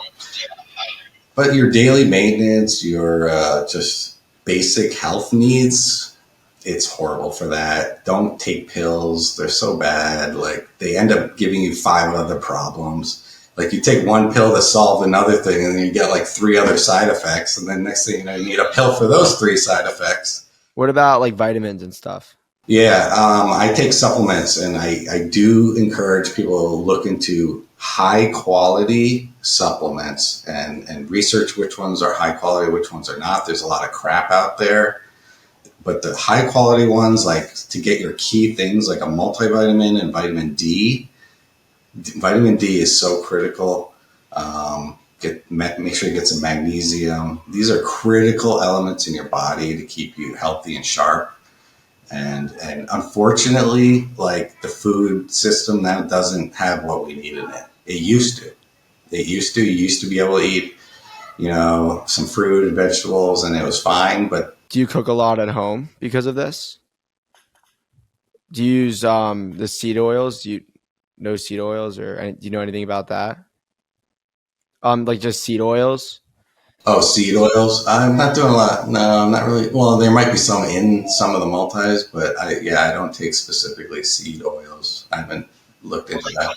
But your daily maintenance, your just basic health needs, it's horrible for that. Don't take pills. They're so bad. Like they end up giving you 5 other problems. Like you take one pill to solve another thing and then you get like 3 other side effects. And then next thing you know, you need a pill for those 3 side effects. What about like vitamins and stuff? Yeah, I take supplements, and I do encourage people to look into high quality supplements and research which ones are high quality, which ones are not. There's a lot of crap out there, but the high quality ones, like to get your key things like a multivitamin and vitamin D. Vitamin D is so critical. Make sure you get some magnesium. These are critical elements in your body to keep you healthy and sharp. And unfortunately, like the food system now doesn't have what we need in it. It used to. You used to be able to eat, some fruit and vegetables, and it was fine. But do you cook a lot at home because of this? Do you use the seed oils? Do you know seed oils, or do you know anything about that? Like just seed oils. Oh, seed oils? I'm not doing a lot. No, I'm not really. Well, there might be some in some of the multis, but I don't take specifically seed oils. I haven't looked into that.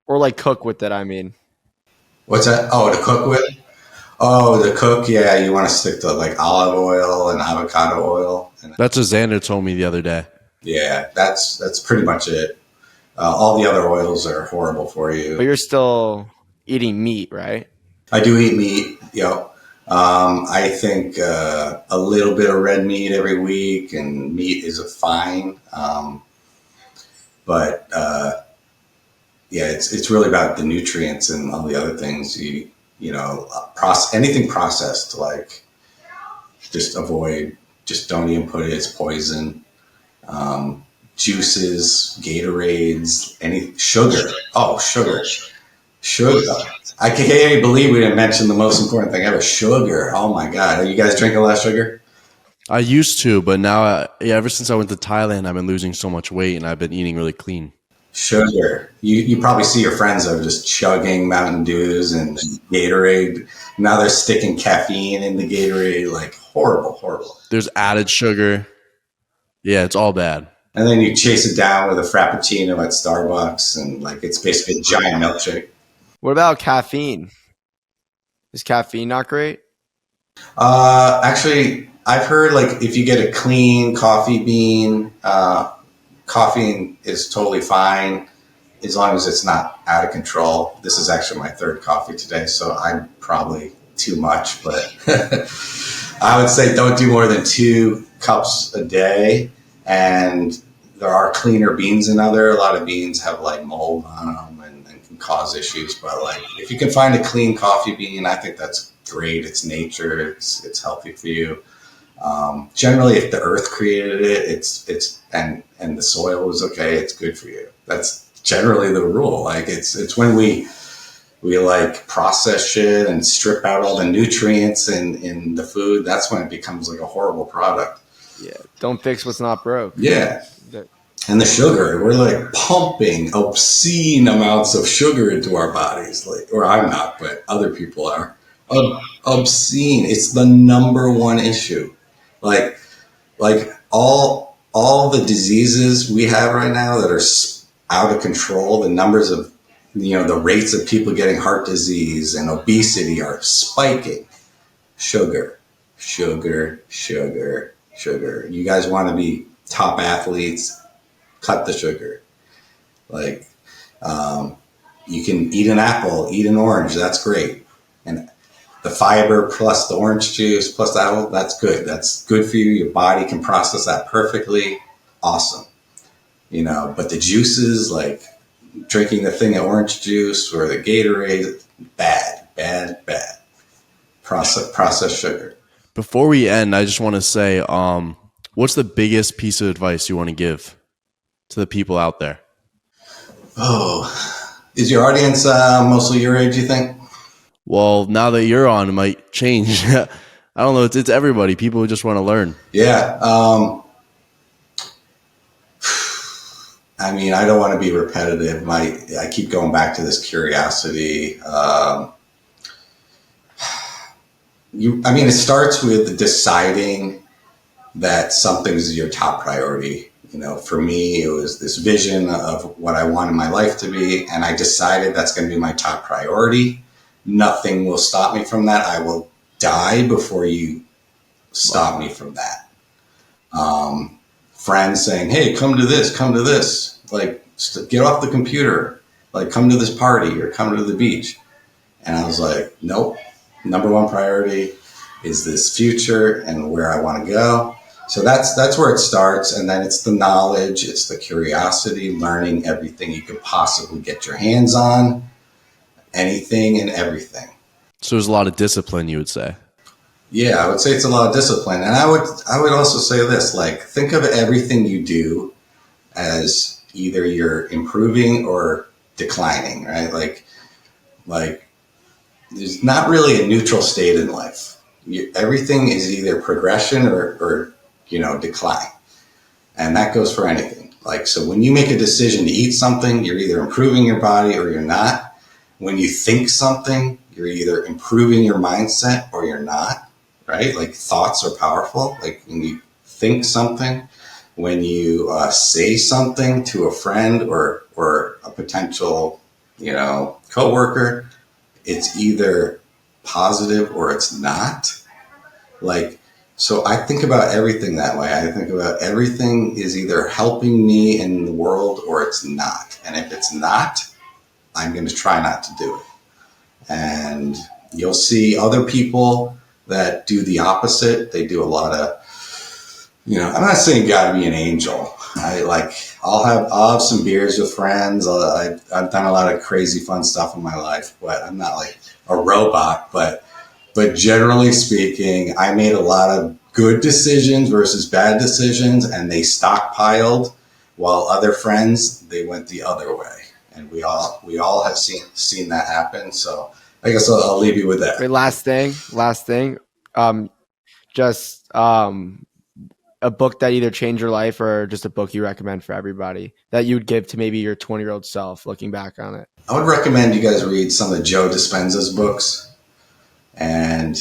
Or like cook with it, I mean. What's that? Oh, to cook with? Oh, to cook, yeah, you want to stick to like olive oil and avocado oil. And That's what Xander told me the other day. yeah, that's pretty much it. All the other oils are horrible for But you. you're still eating meat, right? I do eat meat, I think a little bit of red meat every week, and meat is a fine. But yeah, it's really about the nutrients and all the other things. Anything processed, like just avoid. Just don't even put it. It's poison. Juices, Gatorades, any sugar. Oh, sugar. Sugar. I can't even believe we didn't mention the most important thing ever. Sugar. Oh my God. Are you guys drinking a lot of sugar? I used to, but now, ever since I went to Thailand, I've been losing so much weight and I've been eating really clean. Sugar. You probably see your friends that are just chugging Mountain Dews and Gatorade. Now they're sticking caffeine in the Gatorade. Like horrible, horrible. There's added sugar. Yeah, it's all bad. And then you chase it down with a Frappuccino at Starbucks, and like it's basically a giant milkshake. What about caffeine? Is caffeine not great? Actually, I've heard like if you get a clean coffee bean, coffee is totally fine as long as it's not out of control. This is actually my third coffee today, so I'm probably too much, but I would say don't do more than 2 cups a day. And there are cleaner beans in other. A lot of beans have like mold on them and can cause issues. But like if you can find a clean coffee bean, I think that's great. It's nature. It's healthy for you. Generally, if the earth created it, and the soil was okay, it's good for you. That's generally the rule. Like it's when we like process shit and strip out all the nutrients in the food. That's when it becomes like a horrible product. Yeah. Don't fix what's not broke. Yeah. And the sugar, we're like pumping obscene amounts of sugar into our bodies. Like, or I'm not, but other people are. Obscene. It's the number one issue. Like all the diseases we have right now that are out of control, the numbers of, the rates of people getting heart disease and obesity are spiking. Sugar, sugar, sugar, sugar. You guys want to be top athletes? Cut the sugar. Like, you can eat an apple, eat an orange. That's great. And the fiber plus the orange juice plus the apple, that's good. That's good for you. Your body can process that perfectly. Awesome. But the juices, like drinking the thing of orange juice or the Gatorade, bad, bad, bad. Processed sugar. Before we end, I just want to say, what's the biggest piece of advice you want to give to the people out there? Oh, is your audience mostly your age, you think? Well, now that you're on, it might change. I don't know. It's everybody. People who just want to learn. Yeah. I mean, I don't want to be repetitive. I keep going back to this curiosity. It starts with deciding that something's your top priority. For me, it was this vision of what I want in my life to be, and I decided that's going to be my top priority. Nothing will stop me from that. I will die before you stop me from that. Friends saying, hey, come to this. Like, get off the computer. Like, come to this party or come to the beach. And I was like, nope. Number one priority is this future and where I want to go. So that's where it starts. And then it's the knowledge, it's the curiosity, learning everything you could possibly get your hands on, anything and everything. So there's a lot of discipline, you would say. Yeah, I would say it's a lot of discipline. And I would also say this, like, think of everything you do as either you're improving or declining, right? Like there's not really a neutral state in life. Everything is either progression or decline. And that goes for anything. Like, so when you make a decision to eat something, you're either improving your body or you're not. When you think something, you're either improving your mindset or you're not, right? Like, thoughts are powerful. Like, when you think something, when you say something to a friend or a potential, coworker, it's either positive or it's not. Like, so I think about everything that way. I think about everything is either helping me in the world or it's not. And if it's not, I'm going to try not to do it. And you'll see other people that do the opposite. They do a lot of, I'm not saying you got to be an angel. I'll have some beers with friends. I've done a lot of crazy fun stuff in my life, but I'm not like a robot. But generally speaking, I made a lot of good decisions versus bad decisions, and they stockpiled, while other friends, they went the other way. And we all have seen that happen. So I guess I'll leave you with that. Wait, last thing. Just a book that either changed your life or just a book you recommend for everybody that you would give to maybe your 20-year-old self looking back on it. I would recommend you guys read some of Joe Dispenza's books. And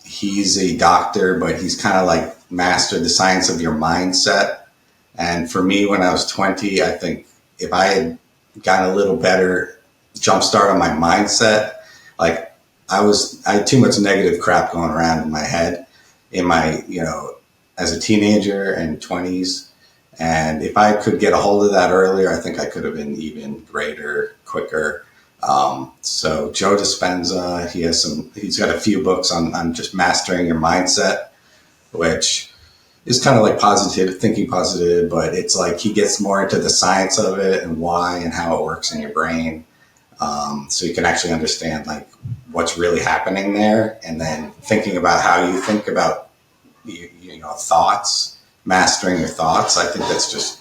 he's a doctor, but he's kind of like mastered the science of your mindset. And for me, when I was 20, I think if I had gotten a little better jump start on my mindset, like I had too much negative crap going around in my head in my, as a teenager and 20s. And if I could get a hold of that earlier, I think I could have been even greater, quicker. So Joe Dispenza, he's got a few books on just mastering your mindset, which is kind of like thinking positive, but it's like he gets more into the science of it and why and how it works in your brain. So you can actually understand like what's really happening there, and then thinking about how you think about, thoughts, mastering your thoughts. I think that's just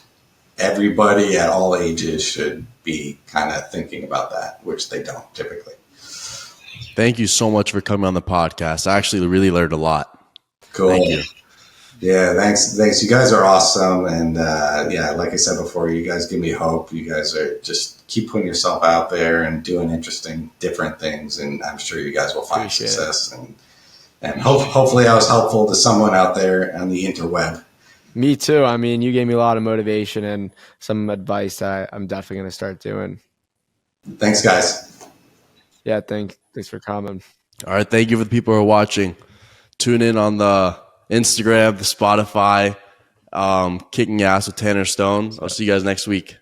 everybody at all ages should be kind of thinking about that, which they don't typically. Thank you so much for coming on the podcast. I actually really learned a lot. Cool. Thank you. Yeah, thanks. You guys are awesome. And like I said before, you guys give me hope. You guys are just keep putting yourself out there and doing interesting, different things. And I'm sure you guys will find success. And hopefully I was helpful to someone out there on the interweb. Me too. I mean, you gave me a lot of motivation and some advice that I'm definitely going to start doing. Thanks, guys. Yeah, thanks for coming. All right, thank you for the people who are watching. Tune in on the Instagram, the Spotify, Kicking Ass with Tanner Stone. I'll see you guys next week.